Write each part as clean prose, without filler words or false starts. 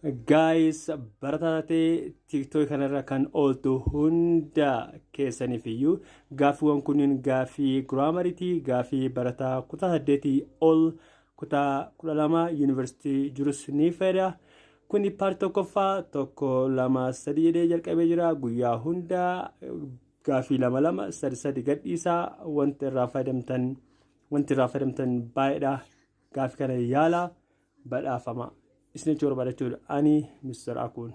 Guys, barataa TikTok kanarra kan ooltu hunda keessaniif iyyuu gaaffiiwwan kunniin gaaffii giraamariitii, gaaffii barataa kutaa 8 ol kutaa 12 yuunivarsiitii jirus ni fayyada. Kuni paartii tokkoffaa 1 2 3 jedhee jalqabee jira. Guyyaa hunda gaaffii 2 2 3 3 gadhiisaa. Wanti irraa fayyadamtan baay'eedha. Gaaffii kana yaala badhaafama. Isni barbaadachuudha. Ani Mr. Akun.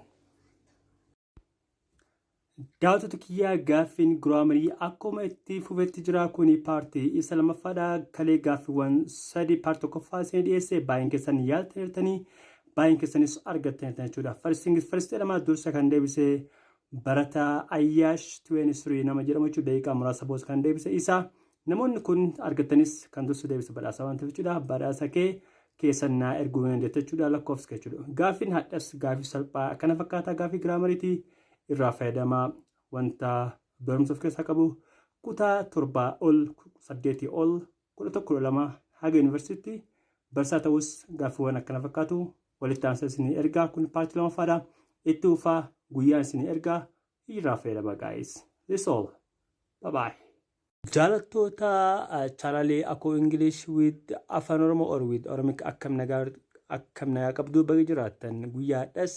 Daawwattoota kiyyaa gaaffiin giraamarii akkuma itti fufetti jira. Kuni paartii isa lammaffaadha. Kalee gaaffiiwwan 3 paartii tokkoffaa isin dhiyeesse baay'een keessan yaaltanii baay'een keessanis argattaniirtan jechuudha. First jedhama dursa kan deebise barataa Ayyaash 23 nama jedhamu jechuudha. Daqiiqaa muraasa booda kan deebise isa. Namoonni kun argattanis kan dursa deebise badhaasa waan ta'eef jechuudha. Badhaasa keessan naa erguu dandeetta jechuudha. Lakkoofsa jechuudha. Gaaffiin hadhas gaaffii salphaa kana fakkaata gaaffii giraamariitii irraa fayyadamaa wanta barumsa of keessaa qabu kutaa 7 ol 8 ol 11 12 haga yuunivarsiitii barsaa ta'us gaaffiiwwan akkana fakkaatu walitti aansa isinii ergaa. Kun paartii lammaffaadha. Itti fufaa guyyaan isinii ergaa irraa fayyadamaa guys. This all. Bye bye. Jaalattoota chaanaalii Akuu English with Afaan Oromoo or with Oromic akkam nagaa qabdu baga jiraattan guyyaadhas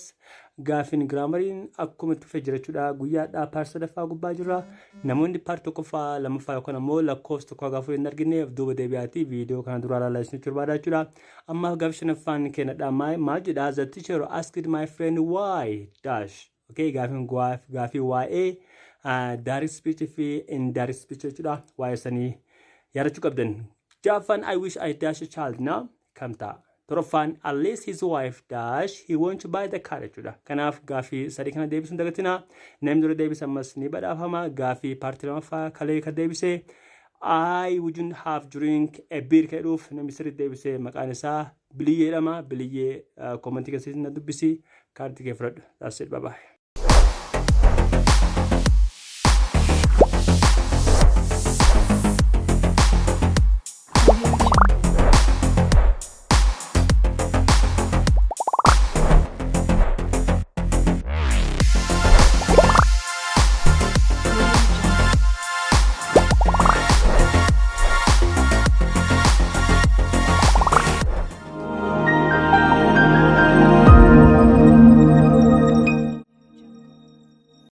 gaaffiin giraamariin akkuma itti fufee jira jechuudha. Guyyaadhaa paartii sadaffaa gubbaa jira. Namoonni paartii tokkoffaa lammaffaa yookaan ammoo lakkoofsa tokko gaafa hin argineef duuba deebi'aatii viidiyoo kana duraa ilaalaa isin barbaada jechuudha. Amma gaaffii shanaffaan kennadha maal jedha the teacher asked my friend why dash. Okay, gaaffii waa'ee direct speech fi indirect speech jechuudha. Waa'ee sanii yaadachuu qabdan. Jaaffaan I wish I dash a child now kam ta'a. Toroffaan unless his wife dash he won't buy the car jechuudha. Kanaaf gaaffii sadii kana deebisuun dagatinaa. Namni dura deebise ammas ni badhaafama. Gaaffii paartii lamaffaa kalee kan deebise I wouldn't have drink a beer jedhuuf namni sirriitti deebise maqaan isaa Biliyyee jedhama. Biliyyee koomentii keessatti na dubbisi kaartii kee fudhadhu. That's it. Bye bye.